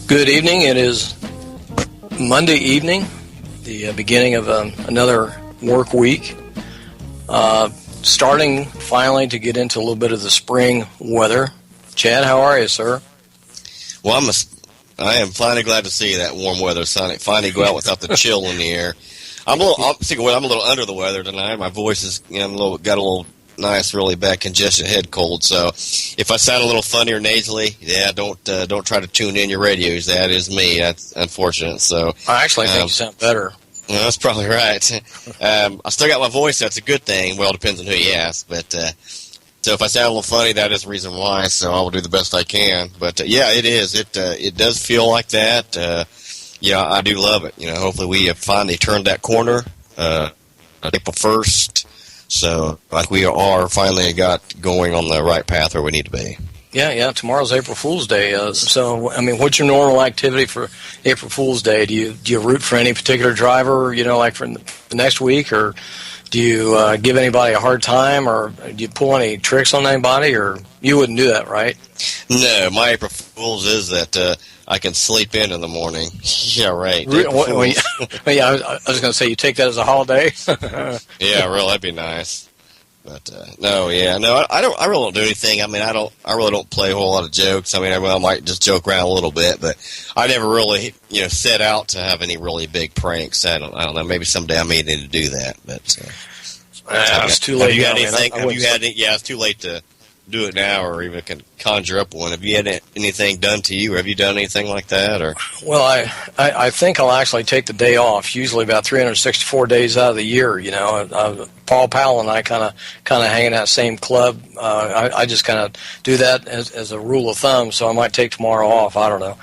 Good evening. It is Monday evening, the beginning of another work week. Starting finally to get into a little bit of the spring weather. Chad, how are you, sir? Well, I am finally glad to see that warm weather, finally go out without the chill in the air. I'm a little under the weather tonight. My voice is, got a little nice, really bad congestion, head cold. So if I sound a little funny or nasally, don't try to tune in your radios. That is me. That's unfortunate. So I actually think you sound better. Well, that's probably right. I still got my voice. That's a good thing. Well, it depends on who you ask. But so if I sound a little funny, that is the reason why. So I will do the best I can. But yeah, it is. It does feel like that. I do love it. Hopefully we have finally turned that corner. April 1st. So like we are finally got going on the right path where we need to be. Yeah. Tomorrow's April Fool's Day. So, what's your normal activity for April Fool's Day? Do you root for any particular driver, like for the next week, or do you give anybody a hard time, or do you pull any tricks on anybody, or you wouldn't do that, right? No, my April Fool's is that I can sleep in the morning. Yeah, right. I was going to say, you take that as a holiday? Yeah, really, that'd be nice. But I really don't do anything. I really don't play a whole lot of jokes. I might just joke around a little bit, but I never really, set out to have any really big pranks. I don't know. Maybe someday I may need to do that, but it's too late. Have you had anything? Yeah, it's too late to do it now, or even can conjure up one. Have you had anything done to you, or have you done anything like that? Or well, I think I'll actually take the day off. Usually about 364 days out of the year. Paul Powell and I kind of hang in that same club. I just kind of do that as a rule of thumb. So I might take tomorrow off. I don't know.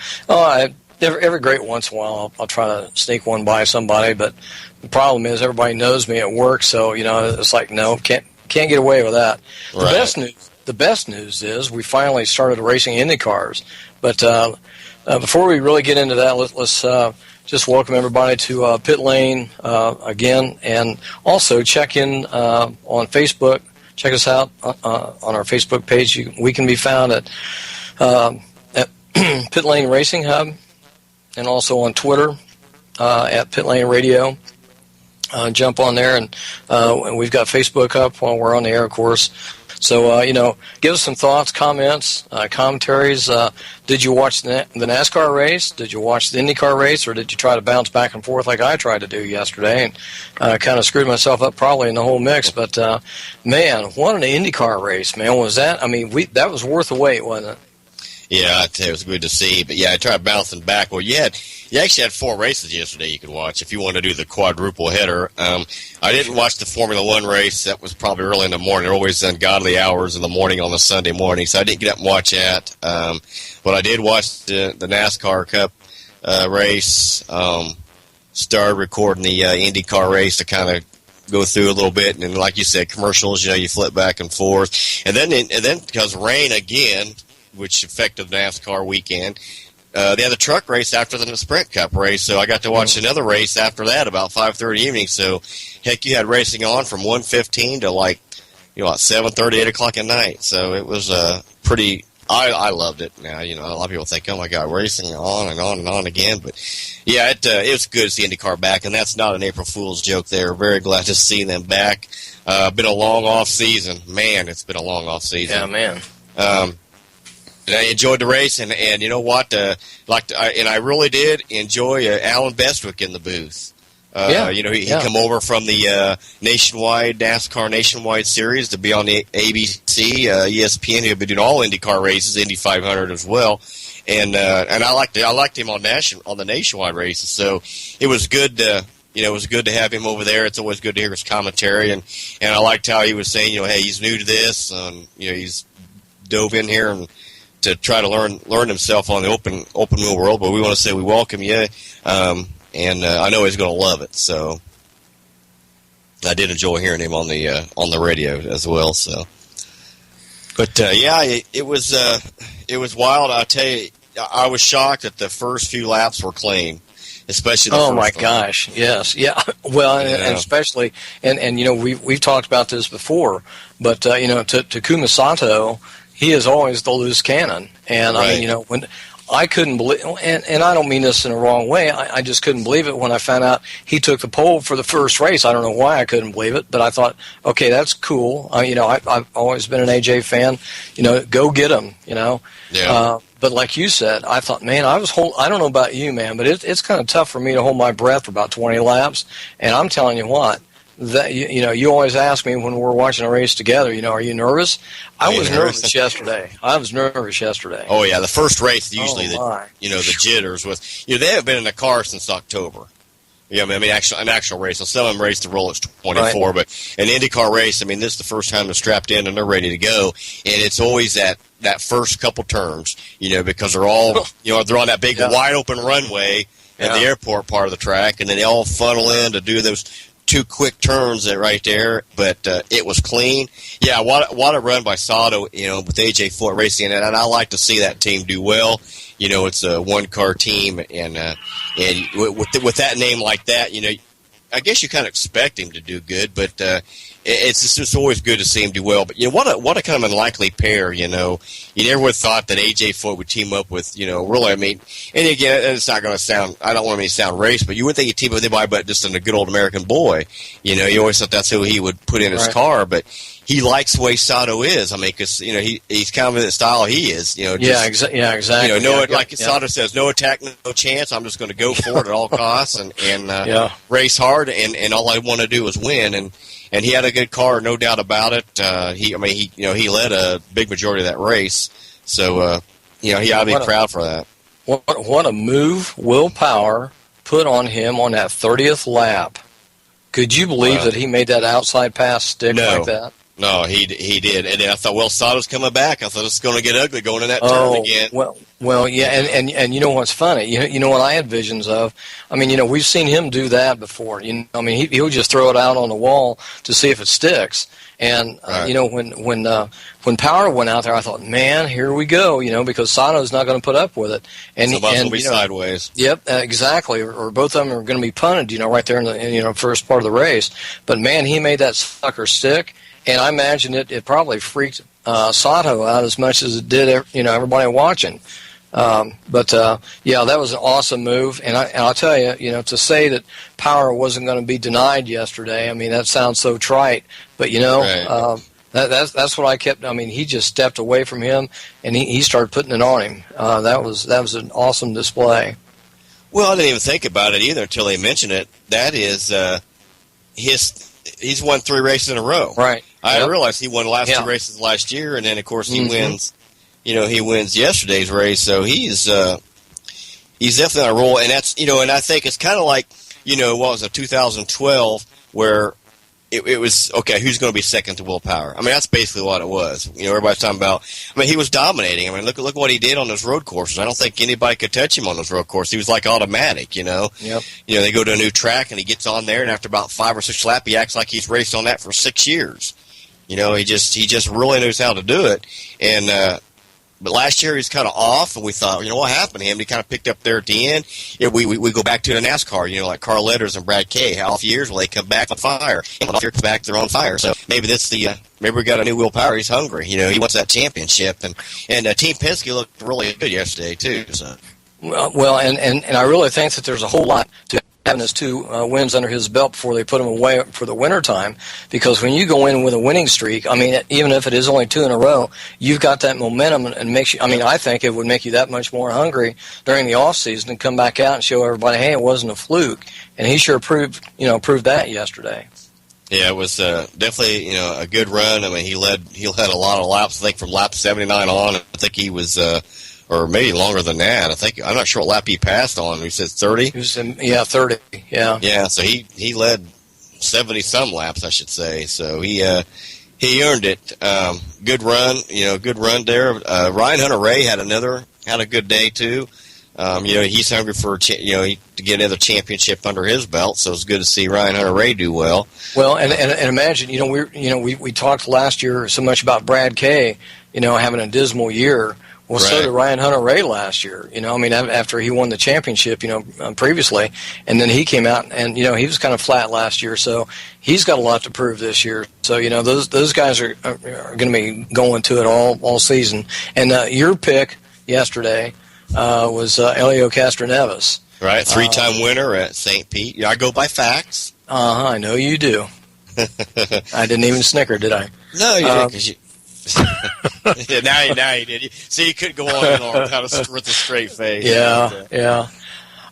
Every great once in a while, I'll try to sneak one by somebody. But the problem is everybody knows me at work, so it's like no, can't get away with that. Right. The best news is we finally started racing Indy cars. But before we really get into that, let's just welcome everybody to Pit Lane again, and also check in on Facebook. Check us out on our Facebook page. We can be found at Pit Lane Racing Hub, and also on Twitter at Pit Lane Radio. Jump on there, and we've got Facebook up while we're on the air, of course. So, give us some thoughts, comments, commentaries. Did you watch the NASCAR race? Did you watch the IndyCar race? Or did you try to bounce back and forth like I tried to do yesterday and kind of screwed myself up probably in the whole mix? But, man, what an IndyCar race, man. Was that? That was worth the wait, wasn't it? Yeah, it was good to see. But, yeah, I tried bouncing back. Well, you actually had 4 races yesterday you could watch if you wanted to do the quadruple header. I didn't watch the Formula One race. That was probably early in the morning. They're always ungodly hours in the morning on a Sunday morning, so I didn't get up and watch that. But I did watch the NASCAR Cup race. Started recording the IndyCar race to kind of go through a little bit, and then, like you said, commercials. You flip back and forth, and then because rain again, which affected the NASCAR weekend. They had the truck race after the Sprint Cup race, so I got to watch another race after that about 5:30 evening. So, heck, you had racing on from 1:15 to 7:30, 8 o'clock at night. So it was pretty. I loved it. Now a lot of people think, oh my God, racing on and on and on again. But yeah, it was good to see IndyCar back, and that's not an April Fool's joke. There, very glad to see them back. Been a long off season, man. It's been a long off season. Yeah, man. And I enjoyed the race, and you know what? I really did enjoy Alan Bestwick in the booth. He come over from the NASCAR Nationwide Series to be on the ABC, ESPN. He'll be doing all IndyCar races, Indy 500 as well. And I liked him on the Nationwide races. So it was good to. It was good to have him over there. It's always good to hear his commentary, and I liked how he was saying, hey, he's new to this, and he's dove in here and to try to learn himself on the open wheel world. But we want to say we welcome you, and I know he's going to love it. So I did enjoy hearing him on the radio as well. So, but it was wild. I tell you, I was shocked that the first few laps were clean. Especially the first my gosh, yes, yeah. Well, and especially, and we've talked about this before, but Takuma Sato, he is always the loose cannon, and right. When I couldn't believe, and I don't mean this in a wrong way. I just couldn't believe it when I found out he took the pole for the first race. I don't know why I couldn't believe it, but I thought, okay, that's cool. I've always been an AJ fan. Go get him. Yeah. But like you said, I thought, man, I don't know about you, man, but it's kind of tough for me to hold my breath for about 20 laps. And I'm telling you what. That you always ask me when we're watching a race together, are you nervous? I was nervous yesterday. Oh yeah, the first race usually the jitters with they haven't been in a car since October. Yeah, an actual race. So some of them raced the Rolex 24, right. But an Indy car race, this is the first time they're strapped in and they're ready to go, and it's always that first couple turns, because they're all they're on that big wide open runway at the airport part of the track, and then they all funnel in to do those 2 quick turns right there, but it was clean. Yeah, what a run by Sato, with AJ Foyt Racing, and I like to see that team do well. It's a one-car team, and with that name like that, I guess you kind of expect him to do good, but it's just always good to see him do well. But what a kind of unlikely pair. You never would have thought that AJ Foyt would team up with really. And again, it's not going to sound. I don't want me to sound race, but you wouldn't think he'd team up with anybody but just a good old American boy. You always thought that's who he would put in his car, but he likes the way Sato is. Because he's kind of in the style he is. Exactly. Sato says, no attack, no chance. I'm just going to go for it at all costs and race hard, and all I want to do is win. And he had a good car, no doubt about it. He led a big majority of that race, so he ought to be proud for that. What a move Will Power put on him on that 30th lap. Could you believe that he made that outside pass stick like that? No, he did, and then I thought, Sato's coming back. I thought it's going to get ugly going in that turn again. Well, yeah, and you know what's funny? You know what I had visions of? We've seen him do that before. He'll just throw it out on the wall to see if it sticks. And when Power went out there, I thought, man, here we go. Because Sato's not going to put up with it, and will be sideways. Yep, exactly. Or both of them are going to be punted. Right there in the first part of the race. But man, he made that sucker stick. And I imagine it probably freaked Sato out as much as it did everybody watching. But that was an awesome move. And I'll tell you, to say that Power wasn't going to be denied yesterday, that sounds so trite. But that's what I kept. He just stepped away from him and he started putting it on him. That was an awesome display. Well, I didn't even think about it either until they mentioned it. That is he's won 3 races in a row. Right. I realized he won the last 2 races last year, and then of course he wins. He wins yesterday's race, so he's definitely on a roll. And that's and I think it's kind of like what was it, 2012, where it was okay. Who's going to be second to Will Power? That's basically what it was. Everybody's talking about. He was dominating. Look what he did on those road courses. I don't think anybody could touch him on those road courses. He was like automatic. Yep. They go to a new track and he gets on there, and after about 5 or 6 laps, he acts like he's raced on that for 6 years. He just really knows how to do it. And but last year he was kind of off, and we thought, what happened to him? He kind of picked up there at the end. We go back to the NASCAR, like Carl Letters and Brad Kay. How off years will they come back on fire? And off years back, they're on fire. So maybe maybe we got a new Will Power. He's hungry. He wants that championship. And Team Penske looked really good yesterday too. So. Well, and I really think that there's a whole lot to having his 2 wins under his belt before they put him away for the winter time, because when you go in with a winning streak, even if it is only 2 in a row, you've got that momentum and makes you. I think it would make you that much more hungry during the off season and come back out and show everybody, hey, it wasn't a fluke. And he sure proved that yesterday. Yeah, it was definitely a good run. He led a lot of laps. I think from lap 79 on, I think he was. Or maybe longer than that. I'm not sure what lap he passed on. He says 30. He was 30. Yeah. Yeah. So he led 70-some laps, I should say. So he earned it. Good run. Good run there. Ryan Hunter-Reay had a good day too. He's hungry for to get another championship under his belt. So it's good to see Ryan Hunter-Reay do well. Well, and imagine we talked last year so much about Brad Kay, having a dismal year. Well, so did Ryan Hunter-Reay last year. After he won the championship, previously, and then he came out and he was kind of flat last year. So he's got a lot to prove this year. So those guys are going to be going to it all season. And your pick yesterday was Elio Castroneves. Right, three-time winner at St. Pete. Yeah, I go by facts. I know you do. I didn't even snicker, did I? No, you didn't. 'Cause you yeah, now you did. So you couldn't go on and on with a straight face. Yeah.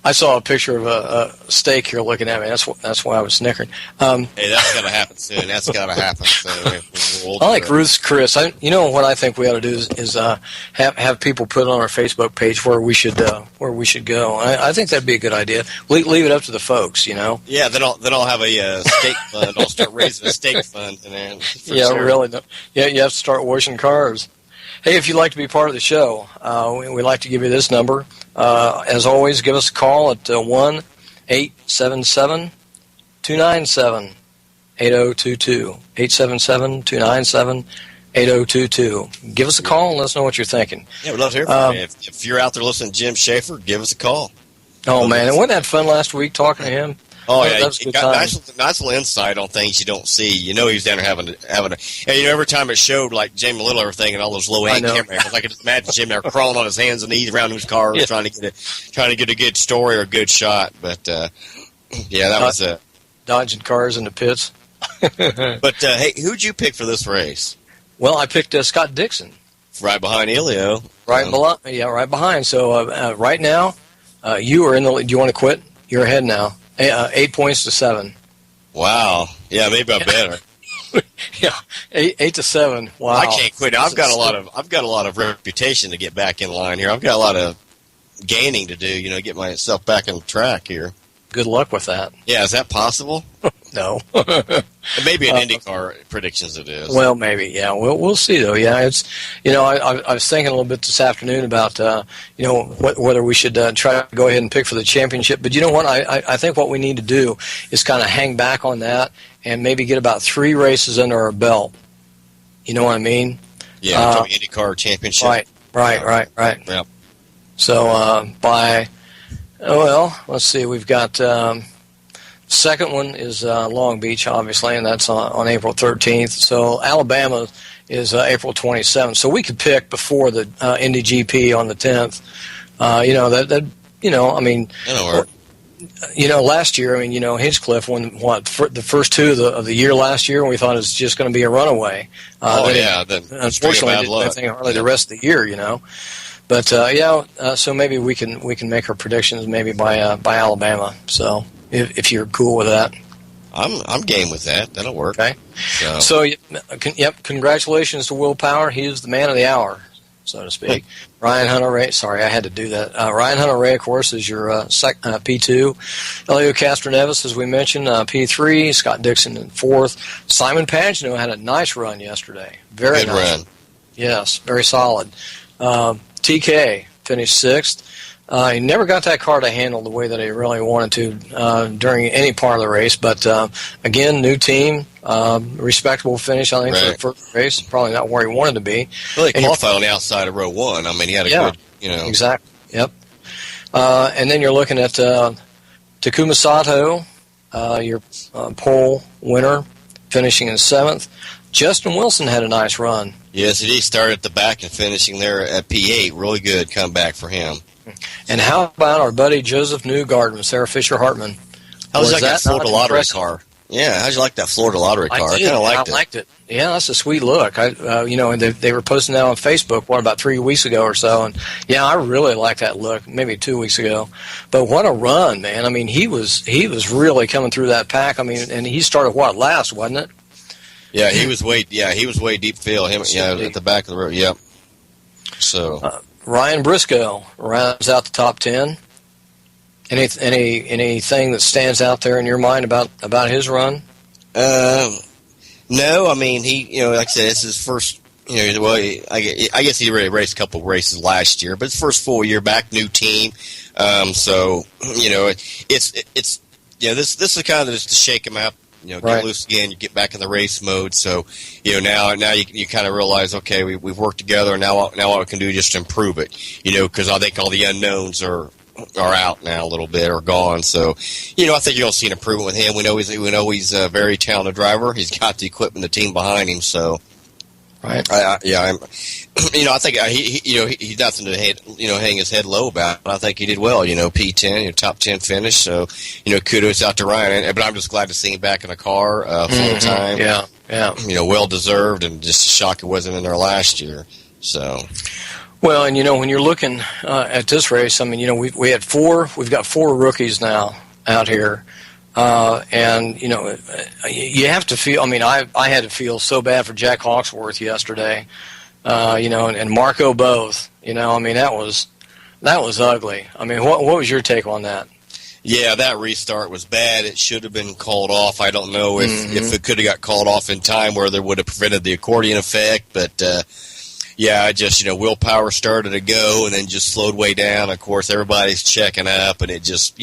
I saw a picture of a steak here looking at me. That's why I was snickering. Hey, that's got to happen soon. That's got to happen soon. I like Ruth's Chris. You know what I think we ought to do is have people put on our Facebook page where we should go. I think that'd be a good idea. Leave it up to the folks, you know. Yeah, then I'll have a steak fund. I'll start raising a steak fund, man. Yeah, sure. Really. Yeah, you have to start washing cars. Hey, if you'd like to be part of the show, we'd like to give you this number. As always, give us a call at 1-877-297-8022. 877-297-8022. Give us a call and let us know what you're thinking. Yeah, we'd love to hear from you. If you're out there listening to Jim Schaefer, give us a call. Oh, man. And wasn't that fun last week talking to him? Oh, yeah, he got nice little insight on things you don't see. You know, he was down there having a, and you know, every time it showed like Jamie Little everything and all those low end camera angles, I could just imagine Jim there crawling on his hands and knees around his car, trying to get a good story or a good shot. But yeah, that was dodging cars in the pits. But hey, who'd you pick for this race? Well, I picked Scott Dixon, right behind Elio. Right behind. So right now, you are in the. Do you want to quit? You're ahead now. 8 points to 7. Wow. Yeah, maybe I better. Yeah, 8 to 7. Wow. I can't quit. I've got a lot of reputation to get back in line here. I've got a lot of gaining to do. You know, get myself back on track here. Good luck with that. Yeah, is that possible? No. Maybe in IndyCar predictions it is. Well, maybe. Yeah, we'll see though. Yeah, it's I was thinking a little bit this afternoon about whether we should try to go ahead and pick for the championship. But you know what? I think what we need to do is kind of hang back on that and maybe get about 3 races under our belt. You know what I mean? Yeah, IndyCar championship. Right. Yep. So let's see. We've got. Second one is Long Beach, obviously, and that's on April 13th. So Alabama is April 27th. So we could pick before the Indy GP on the 10th. Last year, Hinchcliffe won the first 2 of the year last year, and we thought it was just going to be a runaway. Unfortunately, didn't do anything hardly the rest of the year, you know. But so maybe we can make our predictions maybe by Alabama. So. If you're cool with that, I'm game with that. That'll work. Okay. So congratulations to Will Power. He is the man of the hour, so to speak. Ryan Hunter-Ray. Sorry, I had to do that. Ryan Hunter-Ray, of course, is your P2. Elio Castroneves, as we mentioned, P3. Scott Dixon in 4th. Simon Pagino had a nice run yesterday. Very good nice run. Yes, very solid. TK finished 6th. He never got that car to handle the way that he really wanted to during any part of the race. But, again, new team, respectable finish, I think, for the first race. Probably not where he wanted to be. Well, he qualified on the outside of row 1. I mean, he had a good, Exactly, yep. And then you're looking at Takuma Sato, your pole winner, finishing in 7th. Justin Wilson had a nice run. Yes, he started at the back and finishing there at P8. Really good comeback for him. And how about our buddy Joseph Newgarden, Sarah Fisher Hartman? How was that Florida Lottery car? Yeah, how'd you like that Florida Lottery car? I kind of liked it. I liked it. Yeah, that's a sweet look. And they were posting that on Facebook, about 3 weeks ago or so. And, yeah, I really like that look, maybe 2 weeks ago. But what a run, man. I mean, he was really coming through that pack. I mean, and he started, last, wasn't it? Yeah, he was way deep field. At the back of the road. Yep. So Ryan Briscoe rounds out the top 10. Anything that stands out there in your mind about his run? No, I mean he, like I said, it's his first. I guess he already raced a couple races last year, but his first full year back, new team. So this is kind of just to shake him up. Get loose again. You get back in the race mode. So, now you kind of realize, okay, we've worked together. And now what we can do is just improve it. Because I think all the unknowns are out now a little bit, or gone. So, I think you'll see an improvement with him. We know he's a very talented driver. He's got the equipment, the team behind him. So, Right. Yeah, I think he's nothing to hang his head low about. I think he did well. P10, top 10 finish. So, kudos out to Ryan. But I'm just glad to see him back in a car full time. Yeah. Well deserved, and just a shock it wasn't in there last year. So. Well, and when you're looking at this race, I mean, we've got 4 rookies now out here. And you have to feel. I mean, I had to feel so bad for Jack Hawksworth yesterday, and Marco both. I mean, that was ugly. I mean, what was your take on that? Yeah, that restart was bad. It should have been called off. I don't know if it could have got called off in time where they would have prevented the accordion effect, but. Yeah, I just, willpower started to go and then just slowed way down. Of course, everybody's checking up, and it just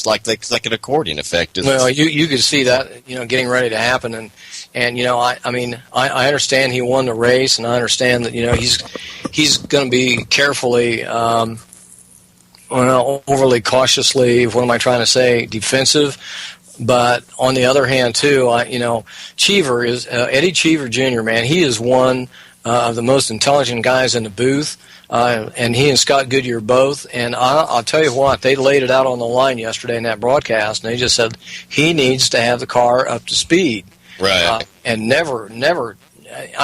like an accordion effect. Well, you could see that, getting ready to happen. And I understand he won the race, and I understand that, he's going to be carefully, overly cautiously, what am I trying to say, defensive. But on the other hand, too, Cheever is, Eddie Cheever Jr., man, he is one of the most intelligent guys in the booth, and he and Scott Goodyear both. And I'll tell you what, they laid it out on the line yesterday in that broadcast, and they just said he needs to have the car up to speed. Right. And never.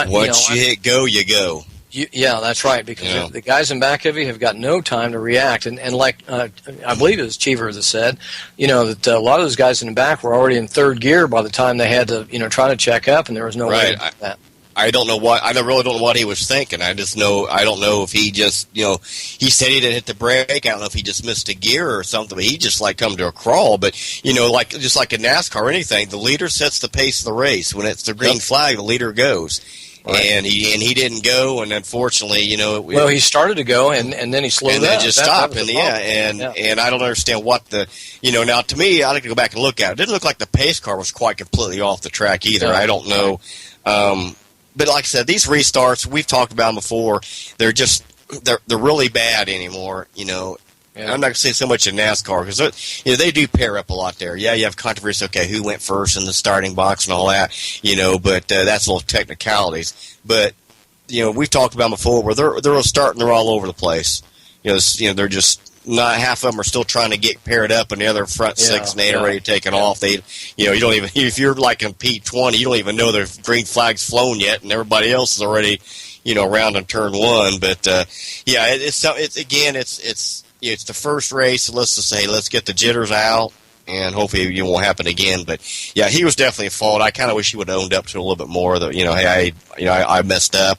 Once you hit go, you go. Yeah, that's right, because the guys in back of you have got no time to react. And like I believe it was Cheever that said, that a lot of those guys in the back were already in third gear by the time they had to, try to check up, and there was no way to do that. I don't know what. I really don't know what he was thinking. I don't know if he just, he said he didn't hit the brake. I don't know if he just missed a gear or something. But he just come to a crawl. But just like in NASCAR or anything, the leader sets the pace of the race. When it's the green flag, the leader goes. Right. And he didn't go, and unfortunately, he started to go, and then he slowed and down. And then just stopped, and I don't understand what the, now to me, I like to go back and look at it. It didn't look like the pace car was quite completely off the track either. No. I don't know. But like I said, these restarts, we've talked about them before, they're really bad anymore, Yeah. I'm not going to say so much in NASCAR because they do pair up a lot there. Yeah, you have controversy. Okay, who went first in the starting box and all that, but that's little technicalities. But we've talked about them before where they're starting, they're all over the place. They're just not half of them are still trying to get paired up, and the other front 6 and 8 are already taken off. They, you don't even, if you're like in P20, you don't even know the green flag's flown yet, and everybody else is already around in turn 1. But it's the first race. So let's just say let's get the jitters out, and hopefully it won't happen again. But yeah, he was definitely at fault. I kind of wish he would have owned up to it a little bit more. That hey, I messed up.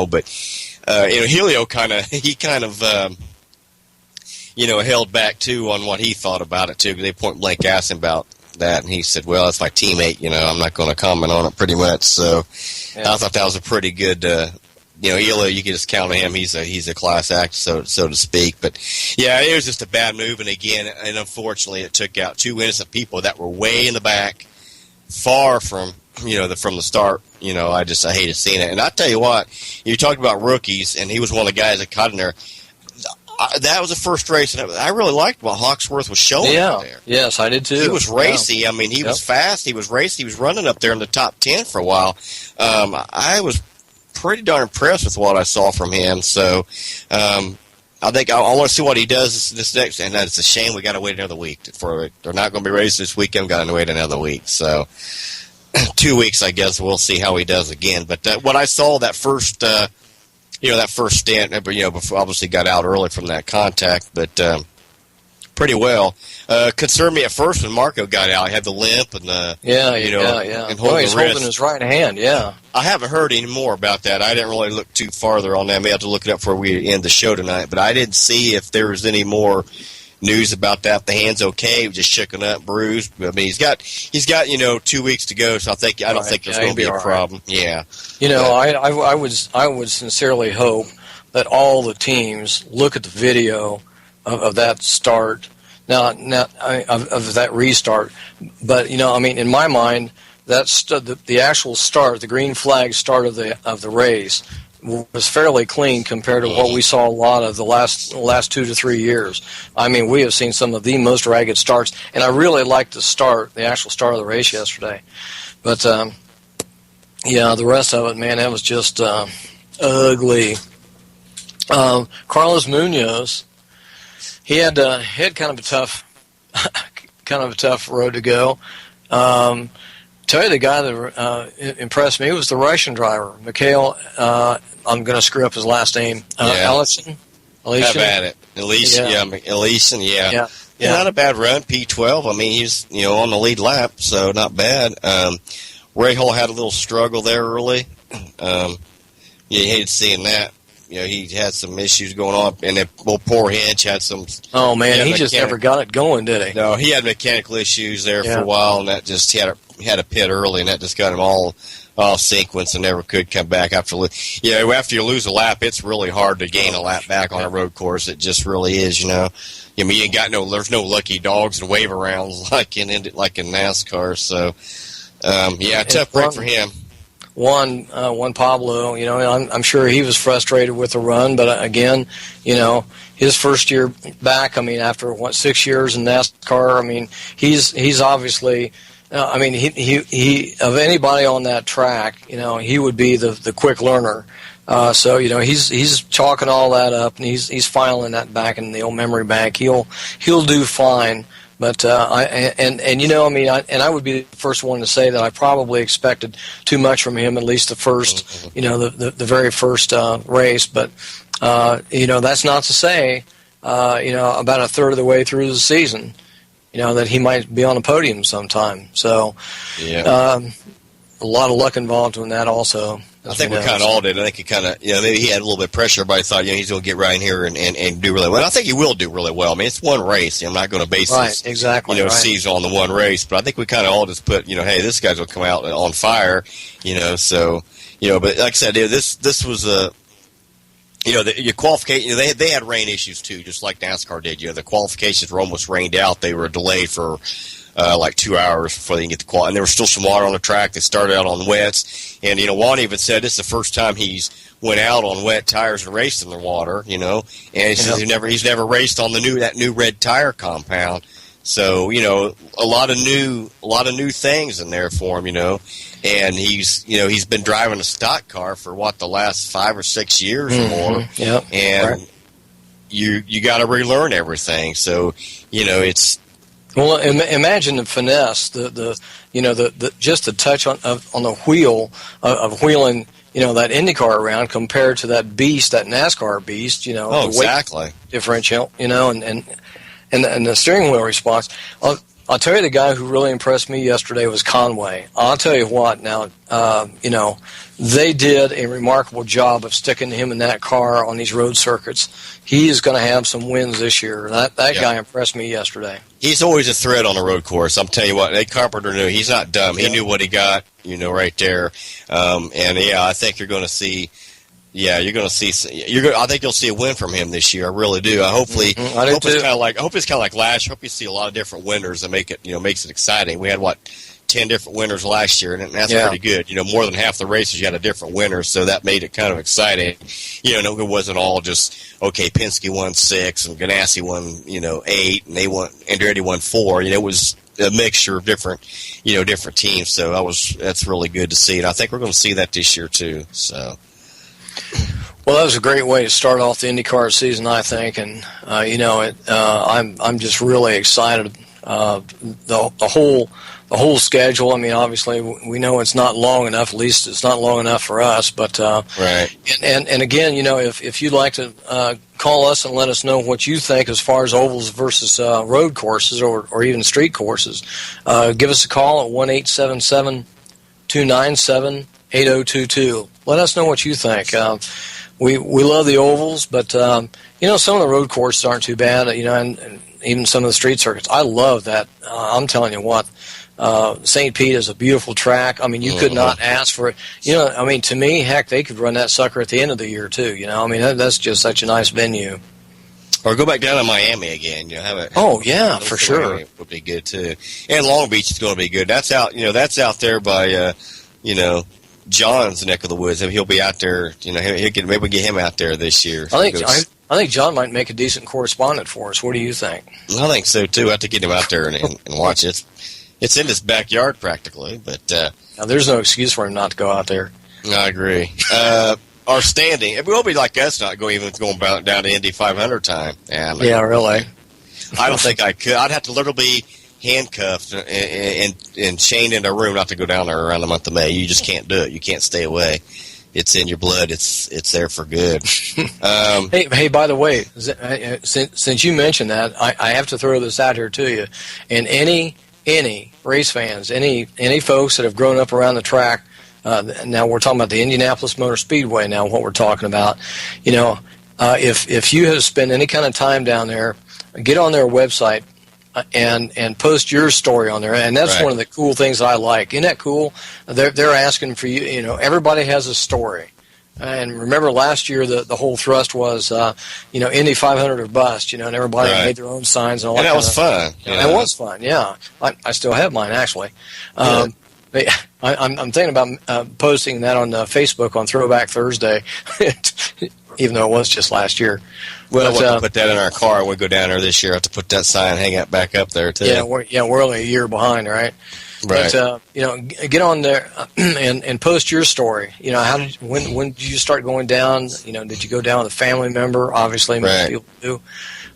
But Helio kind of held back too on what he thought about it too. Because they point blank asked him about that, and he said, "Well, that's my teammate. I'm not going to comment on it." Pretty much. So I thought that was a pretty good. Helio, you can just count on him. He's a class act, so to speak. But yeah, it was just a bad move, and again, and unfortunately, it took out 2 innocent people that were way in the back, far from from the start. I hated seeing it. And I tell you what, you talked about rookies, and he was one of the guys that caught in there. That was the first race, and I really liked what Hawksworth was showing out there. Yes, I did too. He was racy. I mean, he was fast. He was racy. He was running up there in the top 10 for a while. I was pretty darn impressed with what I saw from him. So I think I want to see what he does this next. And it's a shame we got to wait another week for it. They're not going to be racing this weekend. Got to wait another week. So 2 weeks, I guess. We'll see how he does again. But what I saw that first. That first stint, before obviously got out early from that contact, but pretty well. Concerned me at first when Marco got out. He had the limp and the and he's holding his right hand. Yeah, I haven't heard any more about that. I didn't really look too farther on that. I may have to look it up before we end the show tonight. But I didn't see if there was any more news about that. The hand's okay. He was just shaken up, bruised. I mean, he's got 2 weeks to go. So I don't think there's going to be a problem. Yeah. I would sincerely hope that all the teams look at the video of that start now of that restart. But in my mind, that's the actual start, the green flag start of the race was fairly clean compared to what we saw a lot of the last 2 to 3 years. I mean, we have seen some of the most ragged starts, and I really liked the actual start of the race yesterday. But Yeah, the rest of it, man, that was just ugly. Carlos Munoz, he had kind of a tough road to go. Tell you, the guy that impressed me was the Russian driver, Mikhail. I'm going to screw up his last name. Ellison. Have at it. Ellison, yeah. Not a bad run, P12. I mean, he's on the lead lap, so not bad. Rahal had a little struggle there early. You hated seeing that. He had some issues going on, and then poor Hinch had some. Oh man, he just never got it going, did he? No, he had mechanical issues there for a while, and that just he had a pit early, and that just got him all sequence and never could come back after you lose a lap. It's really hard to gain a lap back on a road course. It just really is. I mean, you ain't got there's no lucky dogs and wave arounds like in NASCAR. So tough break for him. One Pablo, I'm sure he was frustrated with the run, but again, his first year back, I mean, after 6 years in NASCAR, I mean, he's obviously, he of anybody on that track, he would be the quick learner. So he's chalking all that up, and he's filing that back in the old memory bank. He'll do fine. But I would be the first one to say that I probably expected too much from him, at least the first, the very first race. But that's not to say, about a third of the way through the season, that he might be on a podium sometime. So, a lot of luck involved in that also. I think we kind of all did. I think he kind of, maybe he had a little bit of pressure. Everybody thought, he's going to get right in here and do really well. And I think he will do really well. I mean, it's one race. I'm not going to base this, season on the one race. But I think we kind of all just put, hey, this guy's going to come out on fire, So, but like I said, this was a, your qualification. They had rain issues too, just like NASCAR did. The qualifications were almost rained out. They were delayed for like 2 hours before they can get the qual. And there was still some water on the track. They started out on wets. And, Juan even said this is the first time he's went out on wet tires and raced in the water, And he says he's never raced on that new red tire compound. So, a lot of new things in there for him, And he's been driving a stock car for the last 5 or 6 years or more. Yep. And you got to relearn everything. So, it's. Well, imagine the finesse, the just the touch on the wheel of wheeling, that Indy car around compared to that beast, that NASCAR beast, the exactly. weight differential, and the steering wheel response. I'll tell you, the guy who really impressed me yesterday was Conway. I'll tell you what, now, they did a remarkable job of sticking him in that car on these road circuits. He is going to have some wins this year. That guy impressed me yesterday. He's always a threat on a road course. I'm telling you what, Ed Carpenter knew. He's not dumb. He knew what he got, right there. I think you're going to see. Yeah, you're going to see. I think you'll see a win from him this year. I really do. I hope it's kind of like last year. I hope you see a lot of different winners and make it, makes it exciting. We had 10 different winners last year, and that's pretty good. More than half the races you had a different winner, so that made it kind of exciting. It wasn't all just Penske won 6 and Ganassi won 8, and Andretti won 4. It was a mixture of different teams. So that's really good to see, and I think we're going to see that this year too. So. Well, that was a great way to start off the IndyCar season, I think, and I'm just really excited. The whole schedule. I mean, obviously, we know it's not long enough. At least it's not long enough for us. But right. And again, if you'd like to call us and let us know what you think as far as ovals versus road courses or even street courses, give us a call at 1-877-297-8022. Let us know what you think. We love the ovals, but some of the road courses aren't too bad. And even some of the street circuits. I love that. I'm telling you what, St. Pete is a beautiful track. I mean, you could not ask for it. To me, heck, they could run that sucker at the end of the year too. That's just such a nice venue. Or go back down to Miami again. For sure. Would be good too. And Long Beach is going to be good. That's out. That's out there by John's neck of the woods. He'll be out there. Maybe get him out there this year. I think John might make a decent correspondent for us. What do you think? I think so too. I have to get him out there and watch it. It's in his backyard practically, but now, there's no excuse for him not to go out there. I agree. Our standing, it will be like us not going down to Indy 500 time. Yeah, really. I don't think I could. I'd have to literally be handcuffed and chained in a room not to go down there around the month of May. You just can't do it. You can't stay away. It's in your blood. It's there for good. Hey, by the way, since you mentioned that, I have to throw this out here to you. And any race fans, any folks that have grown up around the track, now we're talking about the Indianapolis Motor Speedway now, what we're talking about. If you have spent any kind of time down there, get on their website and post your story on there, and that's right. One of the cool things that I like. Isn't that cool? They're asking for you. Everybody has a story. And remember last year the whole thrust was Indy 500 or bust, and everybody right. made their own signs and all that. And that was fun. It was fun. Yeah, I still have mine actually. I'm thinking about posting that on Facebook on Throwback Thursday, even though it was just last year. Well, we'll have to put that in our car when we go down there this year. I have to put that sign, hang it back up there too. Yeah, we're only a year behind, right? Right. But get on there and post your story. When did you start going down? Did you go down with a family member? Obviously, most right. people do.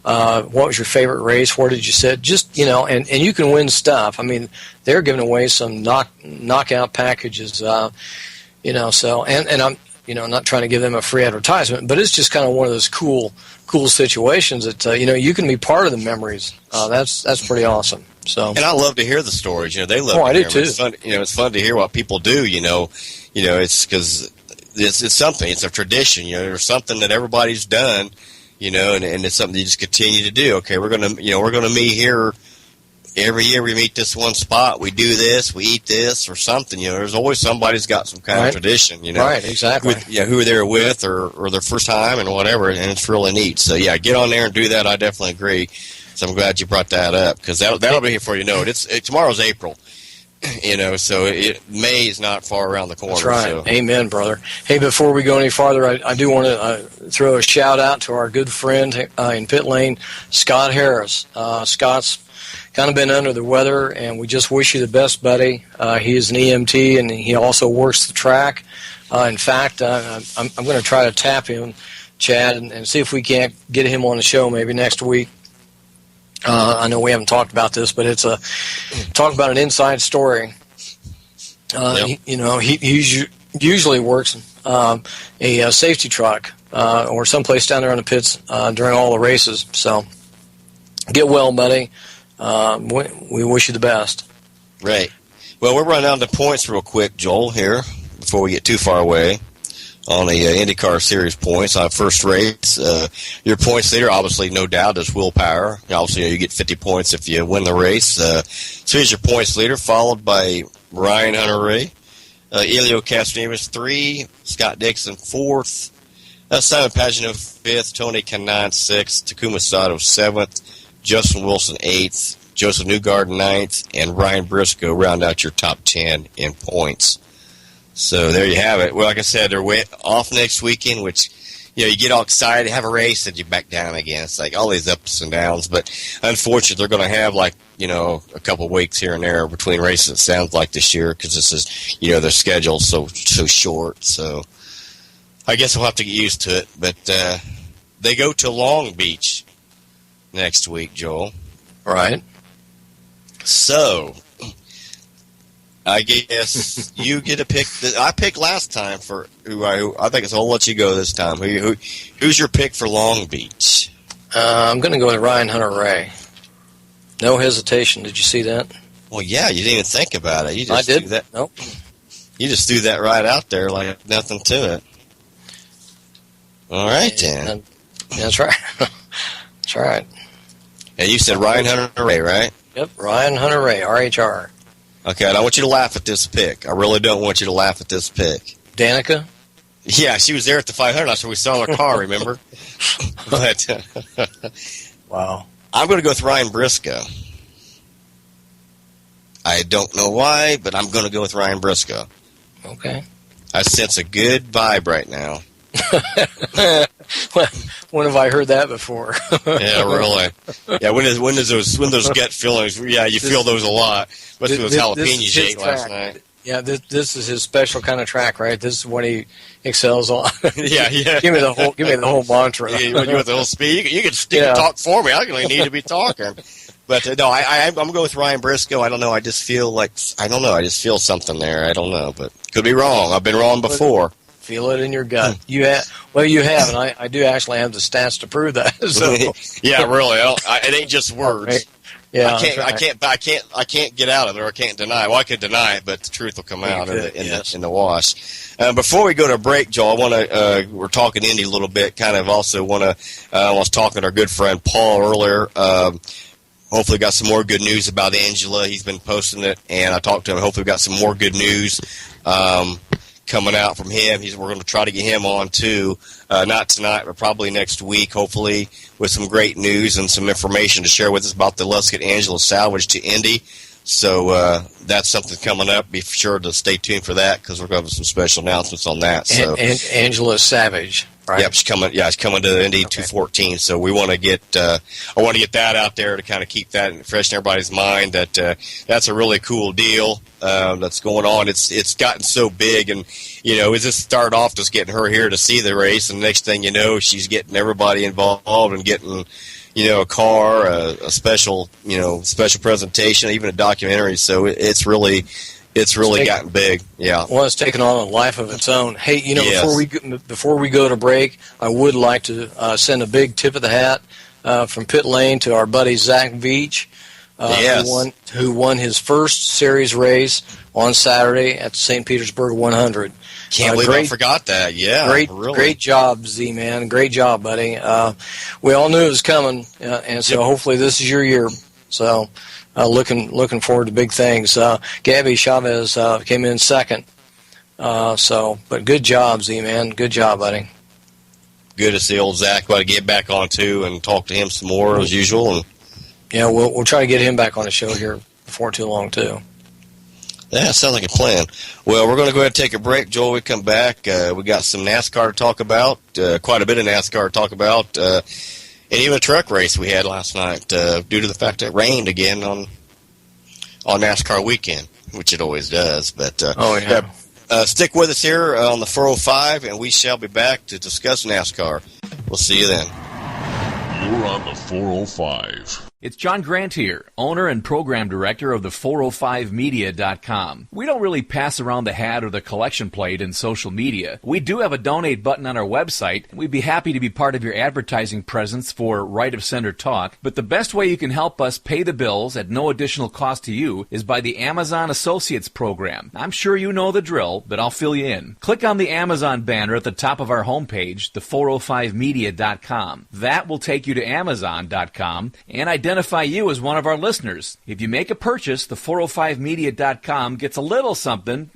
What was your favorite race? Where did you sit? Just and you can win stuff. I mean, they're giving away some knockout packages. So and I'm not trying to give them a free advertisement, but it's just kind of one of those cool situations that you can be part of the memories. That's pretty awesome. So, and I love to hear the stories. They love. I do them. too. It's fun. It's fun to hear what people do. It's because it's something. It's a tradition. There's something that everybody's done. And it's something you just continue to do. Okay, we're gonna meet here every year. We meet this one spot. We do this. We eat this or something. There's always somebody's got some kind of tradition. Right, exactly. Who they're with or their first time and whatever, and it's really neat. So yeah, get on there and do that. I definitely agree. So I'm glad you brought that up because that'll be here before you know it. Tomorrow's April, so May is not far around the corner. That's right. So. Amen, brother. Hey, before we go any farther, I do want to throw a shout out to our good friend in pit lane, Scott Harris. Scott's kind of been under the weather, and we just wish you the best, buddy. He is an EMT, and he also works the track. In fact, I'm going to try to tap him, Chad, and see if we can't get him on the show maybe next week. I know we haven't talked about this, but it's talk about an inside story. Yep. He usually works a safety truck or someplace down there in the pits during all the races. So get well, buddy. We wish you the best. Right. Well, we're running down to points real quick, Joel, here, before we get too far away on the IndyCar Series points. First race, your points leader, obviously, no doubt, is willpower. Obviously, you get 50 points if you win the race. So he's your points leader, followed by Ryan Hunter-Ray, Elio Castroneves 3, Scott Dixon 4th, Simon Pagenaud 5th, Tony Kanaan 6th, Takuma Sato 7th, Justin Wilson 8th, Joseph Newgarden 9th, and Ryan Briscoe round out your top 10 in points. So there you have it. Well, like I said, they're off next weekend, which, you get all excited, have a race, and you back down again. It's like all these ups and downs. But unfortunately, they're going to have, a couple of weeks here and there between races, it sounds like this year, because this is, their schedule's so short. So I guess we'll have to get used to it. But they go to Long Beach next week, Joel. Right. So I guess you get to pick. I picked last time for who I think I'll let you go this time. Who's your pick for Long Beach? I'm going to go with Ryan Hunter-Ray. No hesitation. Did you see that? Well, yeah, you didn't even think about it. You just I did. Threw that, nope. You just threw that right out there like nothing to it. All right, then. That's right. That's right. And you said Ryan Hunter-Ray, right? Yep, Ryan Hunter-Ray, RHR. Okay, I don't want you to laugh at this pick. I really don't want you to laugh at this pick. Danica? Yeah, she was there at the 500. That's where we saw her car, remember? But wow. I'm going to go with Ryan Briscoe. I don't know why, but I'm going to go with Ryan Briscoe. Okay. I sense a good vibe right now. When have I heard that before? Yeah, really. Yeah, when those gut feelings? Yeah, you feel those a lot. Especially those jalapenos you ate last night. Yeah, this is his special kind of track, right? This is what he excels on. Yeah. Give me the whole mantra. Yeah, when you with the whole speed, you can talk for me. I don't really need to be talking. But no, I'm going to go with Ryan Briscoe. I don't know. I just feel something there. I don't know, but could be wrong. I've been wrong before. Feel it in your gut. You have, and I do actually have the stats to prove that. So. Yeah, really. It ain't just words. Right. Yeah, I can't get out of it, or I can't deny it. Well, I could deny it, but the truth will come out in the wash. Before we go to break, Joel, I want to. We're talking Indy a little bit. Kind of also want to. I was talking to our good friend Paul earlier. Hopefully, got some more good news about Angela. He's been posting it, and I talked to him. Hopefully, we got some more good news coming out from him. We're going to try to get him on too. Not tonight, but probably next week, hopefully, with some great news and some information to share with us about the Let's Get Angela salvage to Indy. So that's something coming up. Be sure to stay tuned for that, because we're going to have some special announcements on that. So, and Angela Savage, right? Yep, she's coming. Yeah, she's coming to Indy 214. So we want to get. I want to get that out there to kind of keep that fresh in everybody's mind. That that's a really cool deal that's going on. It's gotten so big, and it just started off just getting her here to see the race, and the next thing you know, she's getting everybody involved and getting. A car, a special presentation, even a documentary. So it's really gotten big. Yeah. Well, it's taken on a life of its own. Hey, Yes. before we go to break, I would like to send a big tip of the hat from pit lane to our buddy Zach Veach, Yes. who won his first series race on Saturday at the St. Petersburg 100. Can't believe I forgot that. Yeah, great job, Z man. Great job, buddy. We all knew it was coming, and so hopefully this is your year. So, looking forward to big things. Gabby Chavez came in second. But good job, Z man. Good job, buddy. Good to see old Zach. Got to get back on too and talk to him some more as usual. And yeah, we'll try to get him back on the show here before too long too. Yeah, sounds like a plan. Well, we're going to go ahead and take a break. Joel, we come back. We got some NASCAR to talk about, quite a bit of NASCAR to talk about, and even a truck race we had last night due to the fact that it rained again on NASCAR weekend, which it always does. But stick with us here on the 405, and we shall be back to discuss NASCAR. We'll see you then. You're on the 405. It's John Grant here, owner and program director of the 405media.com. We don't really pass around the hat or the collection plate in social media. We do have a donate button on our website, and we'd be happy to be part of your advertising presence for Right of Center Talk. But the best way you can help us pay the bills at no additional cost to you is by the Amazon Associates program. I'm sure you know the drill, but I'll fill you in. Click on the Amazon banner at the top of our homepage, the 405media.com. That will take you to Amazon.com and identify you as one of our listeners. If you make a purchase, the 405media.com gets a little something,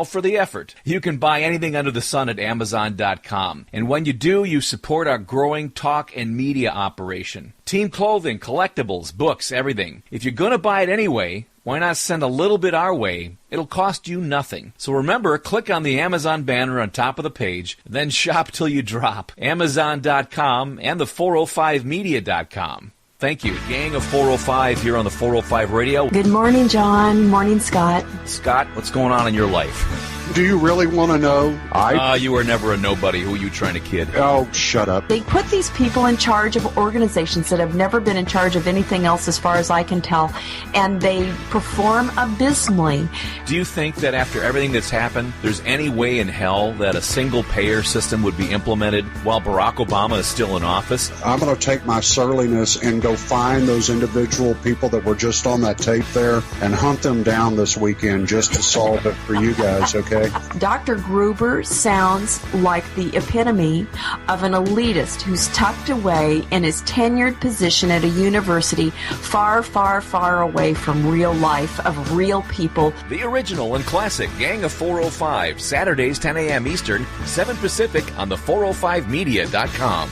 for the effort. You can buy anything under the sun at Amazon.com. And when you do, you support our growing talk and media operation. Team clothing, collectibles, books, everything. If you're going to buy it anyway, why not send a little bit our way? It'll cost you nothing. So remember, click on the Amazon banner on top of the page, then shop till you drop. Amazon.com and the 405media.com. Thank you. Gang of 405 here on the 405 Radio. Good morning, John. Morning, Scott. Scott, what's going on in your life? Do you really want to know? You were never a nobody. Who are you trying to kid? Oh, shut up. They put these people in charge of organizations that have never been in charge of anything else as far as I can tell, and they perform abysmally. Do you think that after everything that's happened, there's any way in hell that a single-payer system would be implemented while Barack Obama is still in office? I'm going to take my surliness and go find those individual people that were just on that tape there and hunt them down this weekend just to solve it for you guys, okay? Dr. Gruber sounds like the epitome of an elitist who's tucked away in his tenured position at a university far, far, far away from real life of real people. The original and classic Gang of 405, Saturdays 10 a.m. Eastern, 7 Pacific on the 405media.com.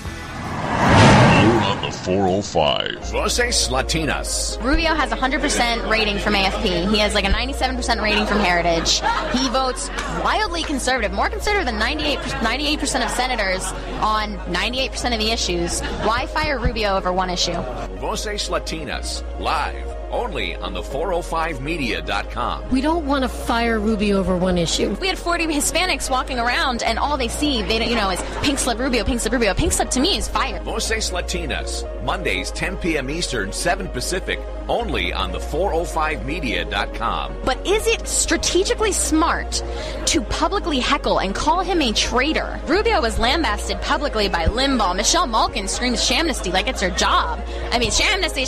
You're on the 405. Voces Latinas. Rubio has 100% rating from AFP. He has like a 97% rating from Heritage. He votes wildly conservative, more conservative than 98% of senators on 98% of the issues. Why fire Rubio over one issue? Voces Latinas, live only on the 405media.com. We don't want to fire Rubio over one issue. We had 40 Hispanics walking around, and all they see, is pink slip Rubio, pink slip Rubio. Pink slip to me is fire. Voces Latinas, Mondays 10 p.m. Eastern, 7 Pacific, only on the 405media.com. But is it strategically smart to publicly heckle and call him a traitor? Rubio was lambasted publicly by Limbaugh. Michelle Malkin screams shamnesty like it's her job. I mean, shamnesty.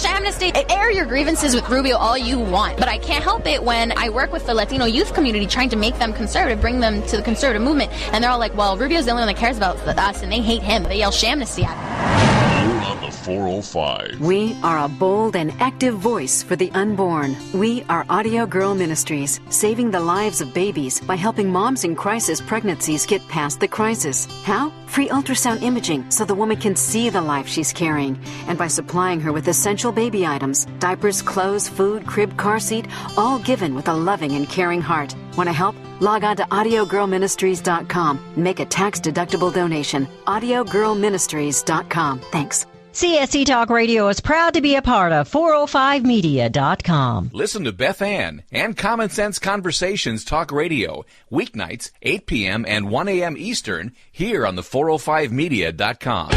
Air your grievances with Rubio all you want, but I can't help it when I work with the Latino youth community trying to make them conservative, bring them to the conservative movement, and they're all like, well, Rubio's the only one that cares about us, and they hate him. They yell shamnesty at him. You're on the 405. We are a bold and active voice for the unborn. We are Audio Girl Ministries, saving the lives of babies by helping moms in crisis pregnancies get past the crisis. How? Free ultrasound imaging so the woman can see the life she's carrying, and by supplying her with essential baby items, diapers, clothes, food, crib, car seat, all given with a loving and caring heart. Want to help? Log on to audiogirlministries.com and make a tax-deductible donation. audiogirlministries.com. Thanks. CSC Talk Radio is proud to be a part of 405media.com. Listen to Beth Ann and Common Sense Conversations Talk Radio, weeknights, 8 p.m. and 1 a.m. Eastern, here on the 405media.com.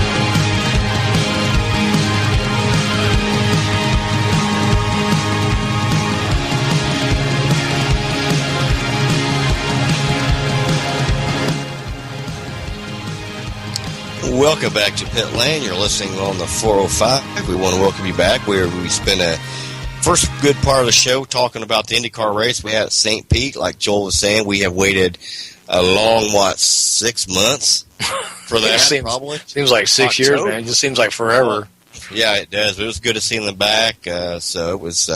Welcome back to Pit Lane. You're listening on the 405. We want to welcome you back where we spent a first good part of the show talking about the IndyCar race we had at St. Pete. Like Joel was saying, we have waited a long, 6 months for that, probably? Seems like 6 years, man. It just seems like forever. Yeah, it does. But it was good to see them back. So it was,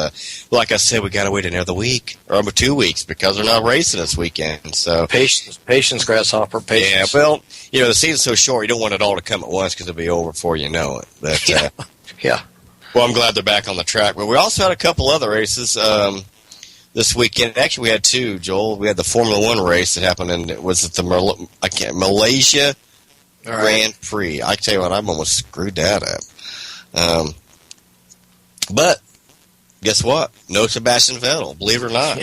like I said, we got to wait another week or 2 weeks because they're not racing this weekend. So patience, Grasshopper, patience. Yeah, well, the season's so short, you don't want it all to come at once because it'll be over before you know it. But, yeah. Well, I'm glad they're back on the track. But we also had a couple other races this weekend. Actually, we had two, Joel. We had the Formula One race that happened in Malaysia Grand Prix. I tell you what, I've almost screwed that up. But guess what? No Sebastian Vettel, believe it or not.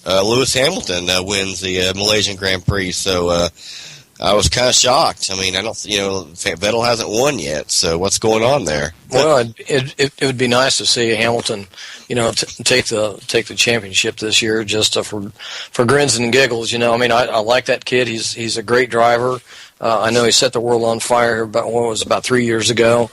Lewis Hamilton wins the Malaysian Grand Prix. So I was kind of shocked. I mean, I don't, Vettel hasn't won yet. So what's going on there? Well, it would be nice to see Hamilton, take the championship this year just for grins and giggles. I mean, I like that kid. He's a great driver. I know he set the world on fire about 3 years ago.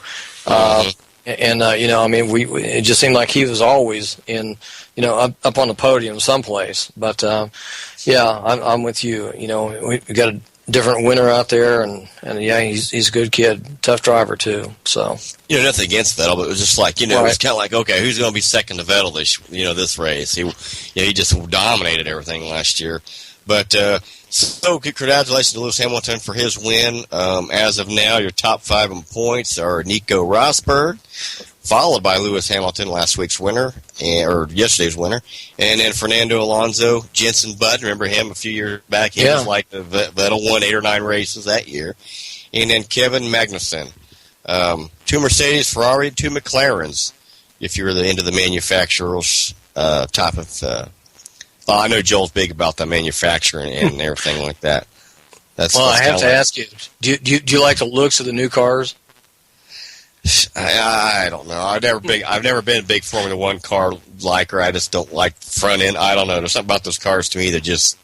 It just seemed like he was always up on the podium someplace. But, I'm with you. We got a different winner out there, and he's a good kid, tough driver too. So nothing against Vettel, but it was just like it was kind of like, okay, who's going to be second to Vettel this race? He just dominated everything last year. But so congratulations to Lewis Hamilton for his win. As of now, your top 5 in points are Nico Rosberg, followed by Lewis Hamilton, last week's winner, or yesterday's winner, and then Fernando Alonso, Jenson Button, remember him a few years back? He was like Vettel, won 8 or 9 races that year. And then Kevin Magnussen. 2 Mercedes, Ferrari, 2 McLarens, if you're into the manufacturer's type of I know Joel's big about the manufacturing and everything like that. I have to ask you, do you like the looks of the new cars? I don't know. I've never been a big Formula One car liker. I just don't like the front end. I don't know. There's something about those cars to me that just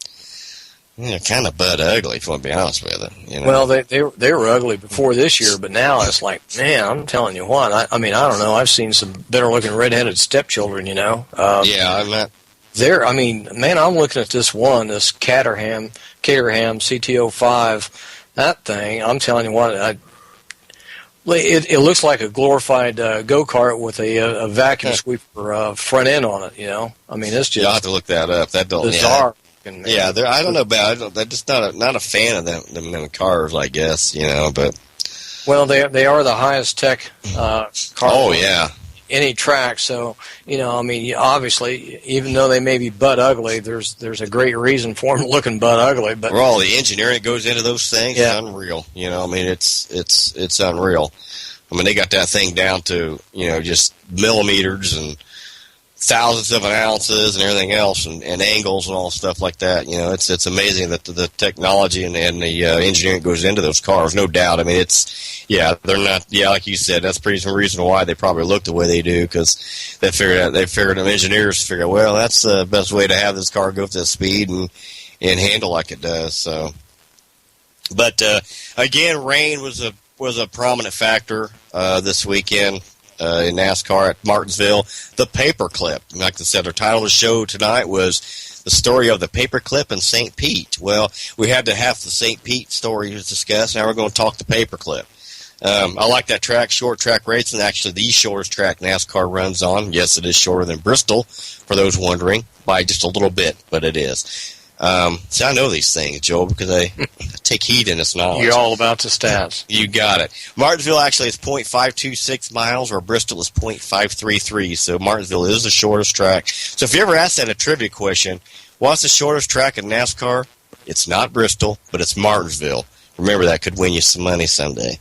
kind of butt ugly, if you want to be honest with it. Well, they were ugly before this year, but now it's like, man, I'm telling you what. I mean, I don't know. I've seen some better looking redheaded stepchildren. I'm not. I'm looking at this Caterham CT05. That thing, I'm telling you what, it looks like a glorified go-kart with a vacuum sweeper front end on it. I mean, it's just. You'll have to look that up. That don't bizarre. I don't know about it. I'm just not a fan of them cars, I guess. But Well, they are the highest tech cars. Oh, yeah. Any track, so I mean, obviously, even though they may be butt ugly, there's a great reason for them looking butt ugly. But all the engineering that goes into those things is unreal. I mean, it's unreal. I mean, they got that thing down to just millimeters and thousands of ounces and everything else, and angles and all stuff like that. It's amazing that the technology and the engineering goes into those cars, no doubt. I mean, they're not, like you said, that's pretty some reason why they probably look the way they do, because them engineers figure, well, that's the best way to have this car go at this speed and handle like it does. So, but again, rain was a prominent factor this weekend. In NASCAR at Martinsville, the paperclip. Like I said, our title of the show tonight was the story of the paperclip in St. Pete. Well, we had to have the St. Pete story to discuss. Now we're going to talk the paperclip. I like that track, short track racing. Actually, the shortest track NASCAR runs on. Yes, it is shorter than Bristol, for those wondering, by just a little bit, but it is. See, I know these things, Joel, because I take heed in this knowledge. You're all about the stats. You got it. Martinsville actually is 0.526 miles, where Bristol is 0.533, so Martinsville is the shortest track. So if you ever ask that a trivia question, what's the shortest track in NASCAR? It's not Bristol, but it's Martinsville. Remember, that could win you some money someday.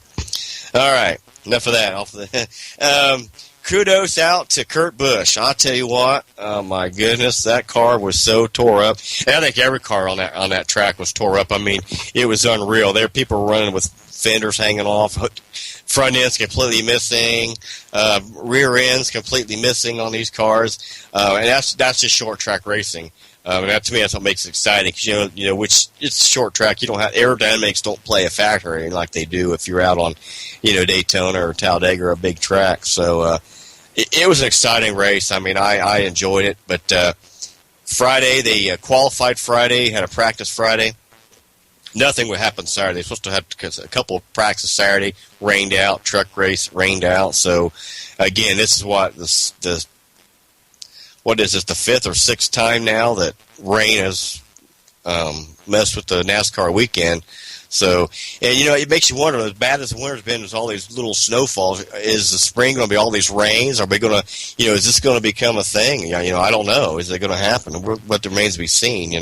All right, enough of that. Kudos out to Kurt Busch. I'll tell you what, oh my goodness, that car was so tore up. And I think every car on that track was tore up. I mean, it was unreal. There were people running with fenders hanging off, front ends completely missing, rear ends completely missing on these cars. And that's just short track racing. And that, to me, that's what makes it exciting, because which it's short track. You don't have aerodynamics don't play a factor like they do if you're out on Daytona or Talladega or a big track. So it was an exciting race. I mean, I enjoyed it. But Friday, they qualified Friday, had a practice Friday. Nothing would happen Saturday. They're supposed to have a couple of practice Saturday, rained out, truck race rained out. So again, this is what is this, the fifth or sixth time now that rain has messed with the NASCAR weekend. So, and it makes you wonder, as bad as the winter's been, there's all these little snowfalls. Is the spring going to be all these rains? Are we going to, is this going to become a thing? I don't know. Is it going to happen? What remains to be seen,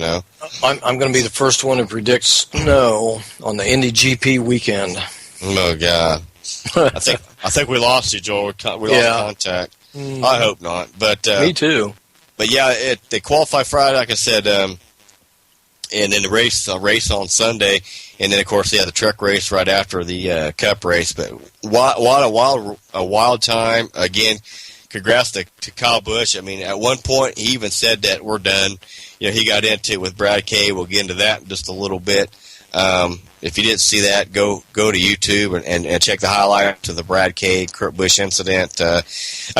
I'm going to be the first one to predict snow on the Indy GP weekend. Oh, God. I think we lost you, Joel. We lost contact. I hope not. But me too. But yeah, they qualified Friday, like I said, and then the race on Sunday, and then of course the truck race right after the Cup race. But what a wild time again. Congrats to Kyle Busch. I mean, at one point he even said that we're done. He got into it with Brad Kay. We'll get into that in just a little bit. If you didn't see that, go to YouTube and check the highlight to the Brad Kay Kurt Busch incident. I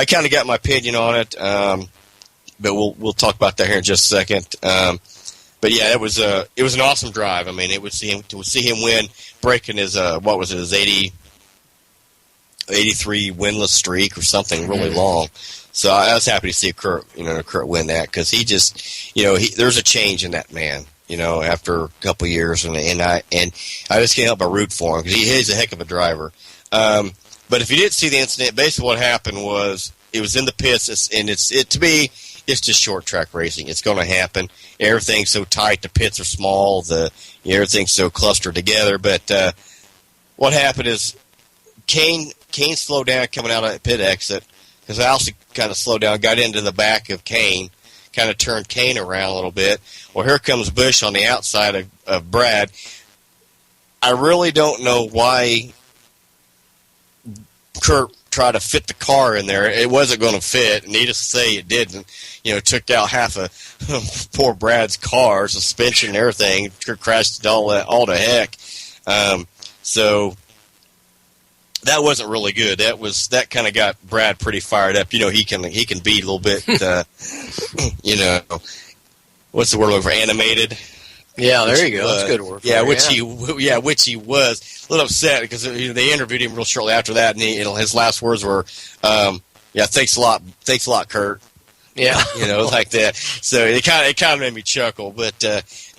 kind of got my opinion on it, but we'll talk about that here in just a second. But yeah, it was an awesome drive. I mean, to see him win, breaking his his 83 winless streak or something really long. So I was happy to see Kurt win that, because he just there's a change in that man. After a couple of years, and I just can't help but root for him, because he's a heck of a driver. But if you didn't see the incident, basically what happened was it was in the pits, to me, it's just short track racing. It's going to happen. Everything's so tight. The pits are small. Everything's so clustered together. But what happened is Kane slowed down coming out of that pit exit, because I also kind of slowed down, got into the back of Kane, kind of turned Kane around a little bit. Well, here comes Busch on the outside of Brad. I really don't know why Kurt tried to fit the car in there. It wasn't going to fit. Needless to say, it didn't. Took out half of poor Brad's car, suspension and everything. Crashed it all to heck. So that wasn't really good. That kind of got Brad pretty fired up. He can be a little bit, what's the word over, animated? Yeah, there you go. That's a good word. Yeah, which he was. A little upset because they interviewed him real shortly after that, and his last words were, thanks a lot, Kurt. Yeah, like that. So it kind of made me chuckle. But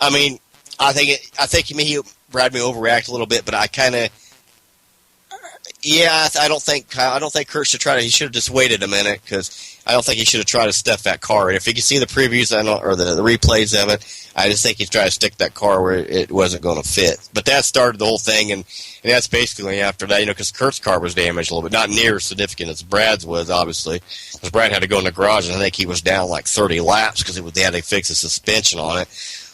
I mean, I think he Brad may overreact a little bit, but Yeah, I don't think Kurt should try to. He should have just waited a minute, because I don't think he should have tried to stuff that car. And if you can see the previews or the replays of it, I just think he's trying to stick that car where it wasn't going to fit. But that started the whole thing, and that's basically after that, because Kurt's car was damaged a little bit, not near as significant as Brad's was, obviously, because Brad had to go in the garage, and I think he was down like 30 laps because they had to fix the suspension on it.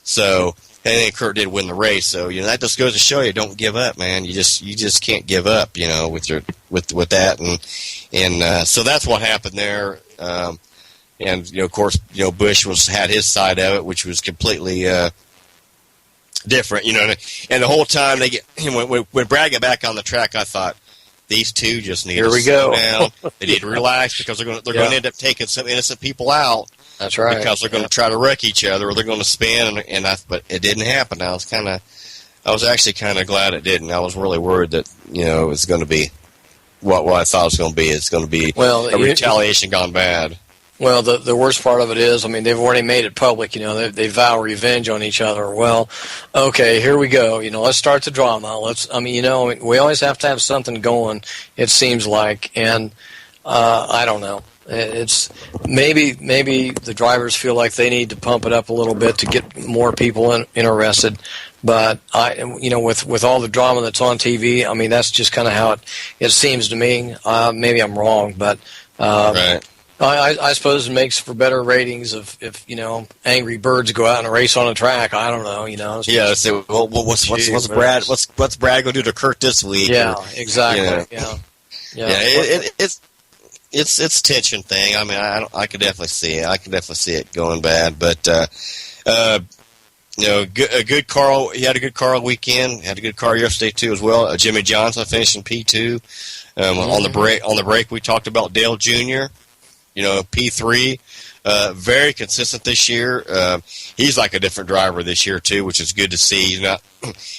So. And then Kurt did win the race, so that just goes to show you, don't give up, man. You just can't give up, with that, and so that's what happened there. And of course, Busch had his side of it, which was completely different, And the whole time when Brad got back on the track, I thought, these two just need to slow down. They need to relax, because they're going to end up taking some innocent people out. That's right. Because they're going to try to wreck each other, or they're going to spin, but it didn't happen. I was actually kind of glad it didn't. I was really worried that it was going to be what I thought it was going to be. It's going to be a retaliation gone bad. Well, the worst part of it is, they've already made it public. They vow revenge on each other. Well, okay, here we go. Let's start the drama. We always have to have something going, it seems like, and I don't know. It's maybe the drivers feel like they need to pump it up a little bit to get more people interested. But with all the drama that's on TV, that's just kind of how it seems to me. Maybe I'm wrong, but right. I suppose it makes for better ratings if angry birds go out and race on a track. I don't know, Yeah. So what's Brad going to do to Kurt this week? Yeah, exactly. Yeah. It's tension thing. I could definitely see it. I can definitely see it going bad. But a good car. He had a good car all weekend. Had a good car yesterday too as well. Jimmy Johnson finishing P2. On the break, we talked about Dale Jr. P3. Very consistent this year. He's like a different driver this year too, which is good to see. He's not.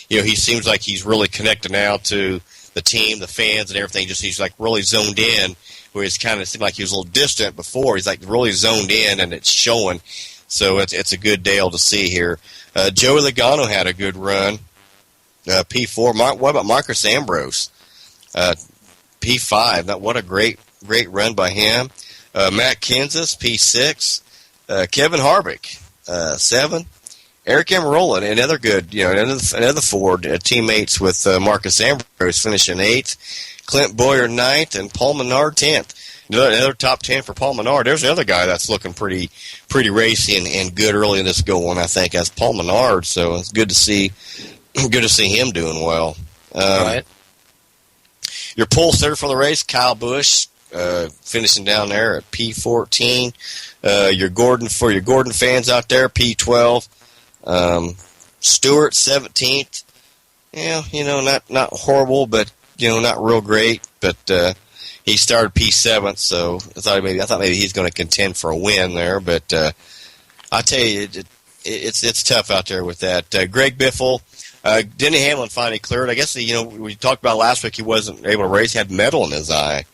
He seems like he's really connected now to the team, the fans, and everything. He's like really zoned in. Where he's kind of seemed like he was a little distant before. He's like really zoned in, and it's showing. So it's a good Dale to see here. Joey Logano had a good run. P4. What about Marcus Ambrose? P5. What a great run by him. Matt Kenseth, P6. Kevin Harvick, 7. Eric Almirola, another good, another Ford teammates with Marcus Ambrose, finishing 8th. Clint Boyer 9th, and Paul Menard 10th. Another top 10 for Paul Menard. There's another guy that's looking pretty racy and good early in this going, I think, as Paul Menard. So it's good to see him doing well. Right. Your pole sitter for the race, Kyle Busch, finishing down there at P14. Your Gordon fans out there, P12. Stewart 17th. Yeah, not horrible, but not real great, but he started P7, so I thought maybe he's going to contend for a win there. But I tell you, it's tough out there with that. Greg Biffle, Denny Hamlin finally cleared. I guess we talked about last week he wasn't able to race. He had metal in his eye.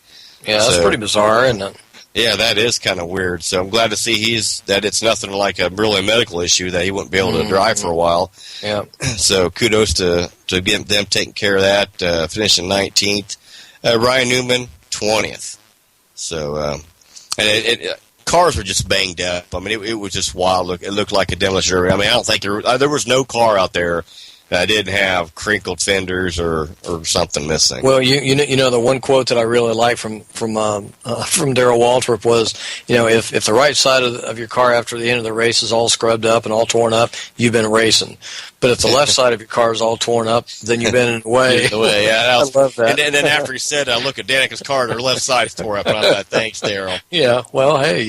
Yeah, that's pretty bizarre, isn't it? Yeah, that is kind of weird. So I'm glad to see that it's nothing like a really medical issue that he wouldn't be able to drive for a while. Yeah. So kudos to get them taking care of that, finishing 19th. Ryan Newman, 20th. So, cars were just banged up. It was just wild. It looked like a demolition. I don't think there was no car out there that didn't have crinkled fenders or something missing. Well, the one quote that I really like from Darrell Waltrip was, if the right side of your car after the end of the race is all scrubbed up and all torn up, you've been racing. But if the left side of your car is all torn up, then you've been in the way. Yeah, I love that. And then after he said, I look at Danica's car, their left side is tore up, and I thought, thanks, Darrell. Yeah. Well, hey,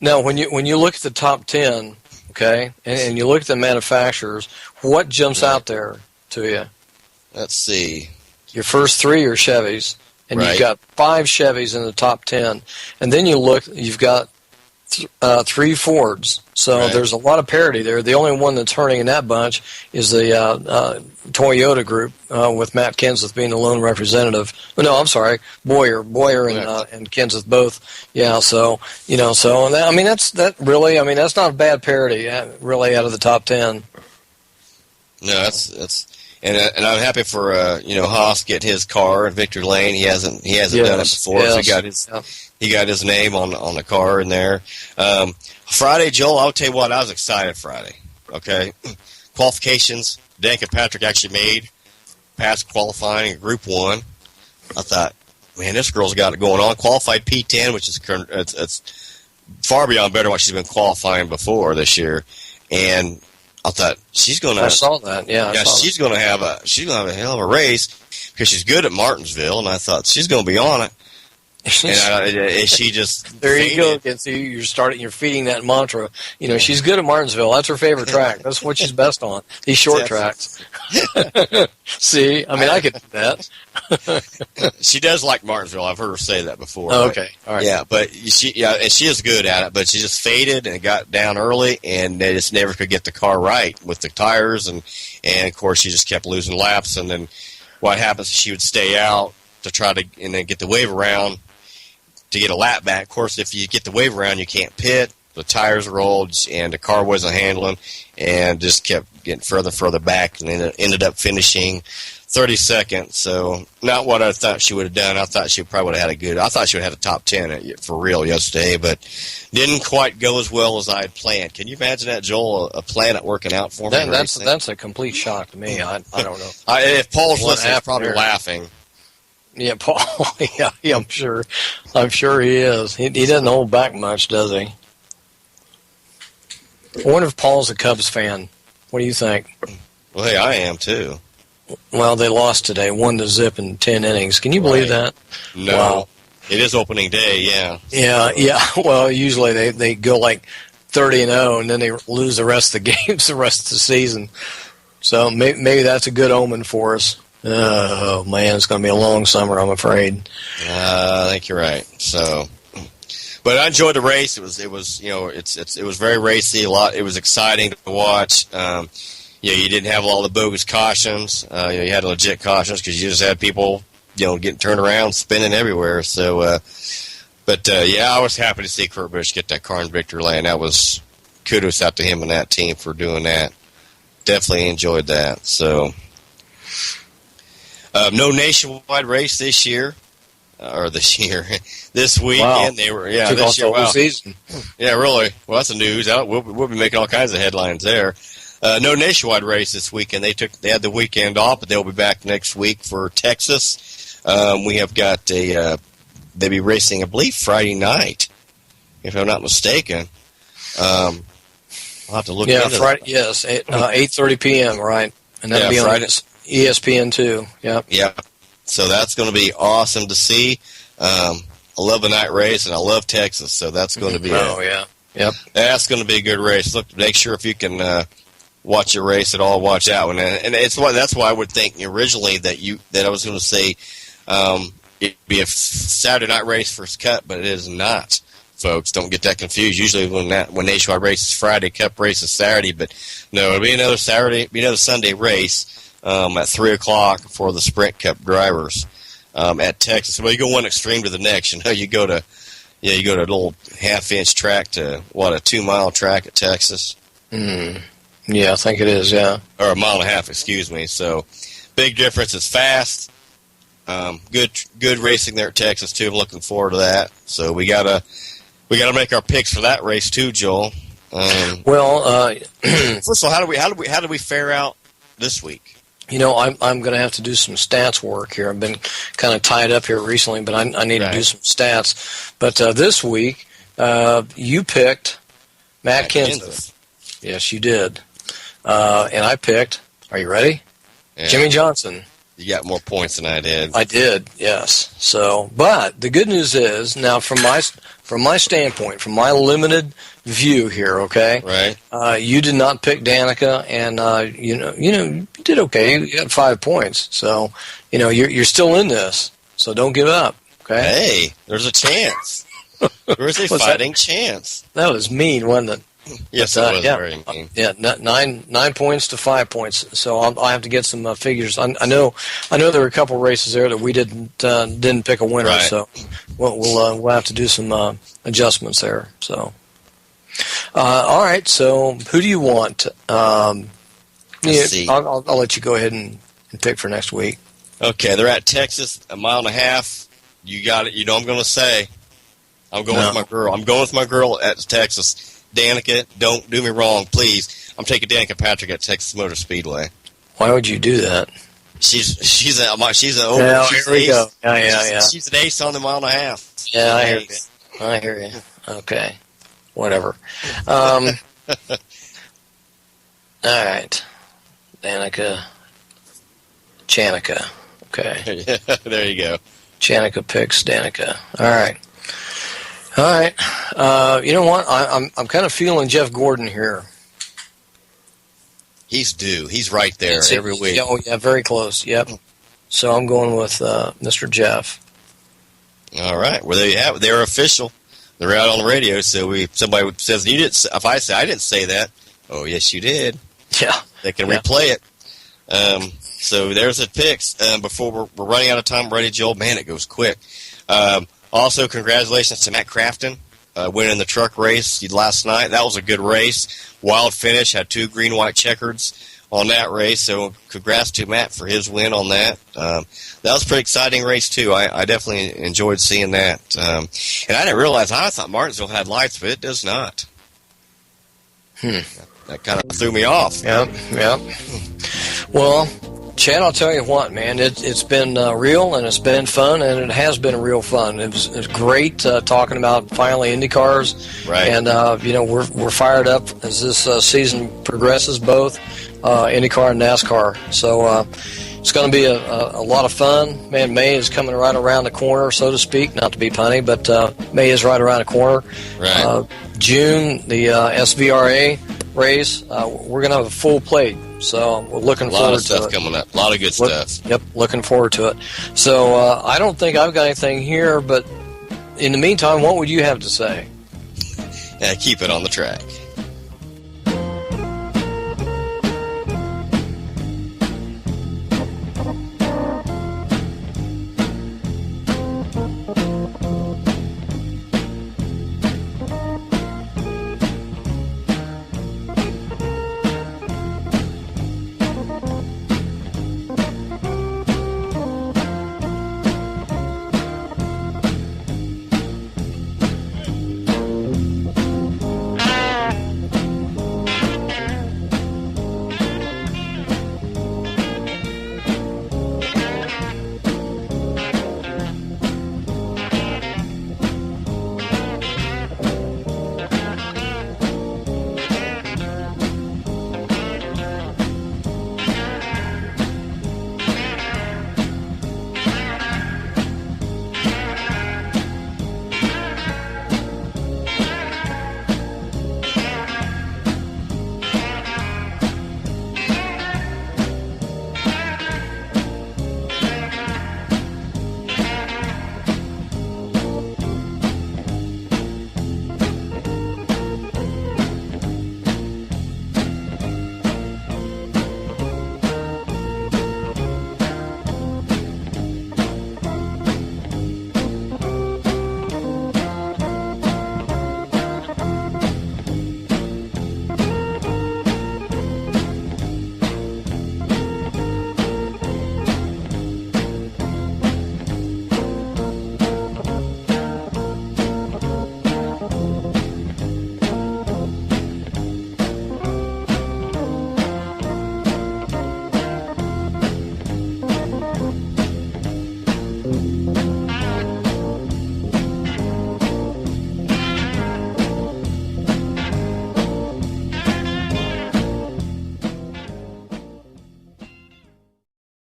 now when you look at the top 10. Okay, and you look at the manufacturers, what jumps out there to you? Let's see. Your first 3 are Chevys, and right. You've got 5 Chevys in the top 10. And then you've got 3 Fords. So right. There's a lot of parity there. The only one that's hurting in that bunch is the Toyota group, with Matt Kenseth being the lone representative. No, I'm sorry, Boyer and Kenseth both. Yeah, so that's not a bad parity, really, out of the top 10. No, that's And I'm happy for Haas get his car in Victory Lane. He hasn't done it before. Yes. So he got his name on the car in there. Friday, Joel, I'll tell you what, I was excited Friday. Okay, qualifications. Dan Patrick actually made past qualifying in Group 1. I thought, man, this girl's got it going on. Qualified P10, which is it's far beyond better than what she's been qualifying before this year. And I thought she's going to. I saw that. Yeah, she's going to have a hell of a race because she's good at Martinsville, and I thought she's going to be on it. And she just there faded. You go again. So you're feeding that mantra. She's good at Martinsville. That's her favorite track. That's what she's best on. These short tracks. See, I could do that. She does like Martinsville. I've heard her say that before. Oh, okay, all right. Yeah, but and she is good at it. But she just faded and got down early, and they just never could get the car right with the tires, and of course she just kept losing laps. And then what happens is she would stay out to try to and then get the wave around to get a lap back. Of course, if you get the wave around, you can't pit. The tires rolled, and the car wasn't handling, and just kept getting further and further back, and then ended up finishing 32nd. So not what I thought she would have done. I thought she probably would have had I thought she would have had a top 10 for real yesterday, but didn't quite go as well as I had planned. Can you imagine that, Joel, a plan not working out for me? That's a complete shock to me. I don't know. If Paul's listening, he's probably laughing. Yeah, Paul. Yeah, I'm sure. I'm sure he is. He doesn't hold back much, does he? I wonder if Paul's a Cubs fan. What do you think? Well, hey, I am too. Well, they lost today, 1-0 in 10 innings. Can you believe that? No. Wow. It is opening day, yeah. Yeah. Well, usually they go like 30-0, and then they lose the rest of the games, the rest of the season. So maybe that's a good omen for us. Oh man, it's going to be a long summer, I'm afraid. I think you're right. So, but I enjoyed the race. It was it was very racy. It was exciting to watch. You didn't have all the bogus cautions. You had legit cautions because you just had people getting turned around, spinning everywhere. So, I was happy to see Kurt Busch get that car in victory lane. That was kudos out to him and that team for doing that. Definitely enjoyed that. So. No nationwide race this year, this weekend. Wow. They were, took this year. The whole season. Yeah, really. Well, that's the news. We'll be making all kinds of headlines there. No nationwide race this weekend. They had the weekend off, but they'll be back next week for Texas. We have got they'll be racing, I believe, Friday night, if I'm not mistaken. I'll have to look. Yeah, Friday. Yes, 8:30 p.m. Right, and that'll be on Friday. ESPN too. Yep. Yeah. So that's going to be awesome to see. I love a night race, and I love Texas. So that's going to be. Yeah. Yep. That's going to be a good race. Look, make sure if you can watch a race at all, watch that one. And that's why I would think originally that I was going to say it'd be a Saturday night race first cut, but it is not. Folks, don't get that confused. Usually when nationwide race is Friday, Cup race is Saturday, but no, it'll be another Sunday race. At 3 o'clock for the Sprint Cup drivers at Texas. Well, you go one extreme to the next. You go to a little half-inch track to a 2-mile track at Texas. Yeah, I think it is. Yeah, or a mile and a half. Excuse me. So big difference. It's fast. Good racing there at Texas too. I'm looking forward to that. So we gotta make our picks for that race too, Joel. First of all, how do we fare out this week? I'm going to have to do some stats work here. I've been kind of tied up here recently, but I need to do some stats. But this week, you picked Matt Kenseth. Yes, you did. And I picked, are you ready? Yeah. Jimmy Johnson. You got more points than I did. I did, yes. So, but the good news is, now from my standpoint, from my limited view here, okay? Right. You did not pick Danica, and you did okay. You got 5 points, so you're still in this. So don't give up, okay? Hey, there's a chance. There's a fighting chance. That was mean, wasn't it? Yes, it was very mean. Yeah, 9 points to 5 points. So I'll have to get some figures. I know there were a couple races there that we didn't pick a winner. Right. So we'll have to do some adjustments there. So all right. So who do you want? Let's see. I'll let you go ahead and pick for next week. Okay, they're at Texas, 1.5 miles. You got it. You know I'm going to say. I'm going with my girl. I'm going with my girl at Texas. Danica, don't do me wrong, please. I'm taking Danica Patrick at Texas Motor Speedway. Why would you do that? She's an Here we go. Yeah. She's an ace on the 1.5 miles. Yeah, I hear you. Okay, whatever. All right, Danica, Chanica. Okay. There you go. Chanica picks Danica. All right. You know what? I'm kind of feeling Jeff Gordon here. He's due. He's right there every week. Oh, yeah, very close. Yep. So I'm going with Mr. Jeff. All right. Well, there you have it. They're official. They're out on the radio. So somebody says you didn't. If I say I didn't say that, oh yes, you did. Yeah. They can replay it. So there's the picks. Before we're running out of time, ready, Joel? Man, it goes quick. Also, congratulations to Matt Crafton winning the truck race last night. That was a good race. Wild finish, had 2 green-white checkers on that race. So congrats to Matt for his win on that. That was a pretty exciting race, too. I definitely enjoyed seeing that. And I didn't realize, I thought Martinsville had lights, but it does not. That kind of threw me off. Yep. Well, Chad, I'll tell you what, man, it's been real, and it's been fun, and it has been real fun. It was great talking about finally Indy cars, right? And we're fired up as this season progresses, both IndyCar and NASCAR. So it's going to be a lot of fun. Man, May is coming right around the corner, so to speak. Not to be punny, but May is right around the corner. Right. June, the SVRA race, we're going to have a full plate. So we're looking forward to it. A lot of stuff coming up. A lot of good stuff. Yep, looking forward to it. So I don't think I've got anything here, but in the meantime, what would you have to say? Yeah, keep it on the track.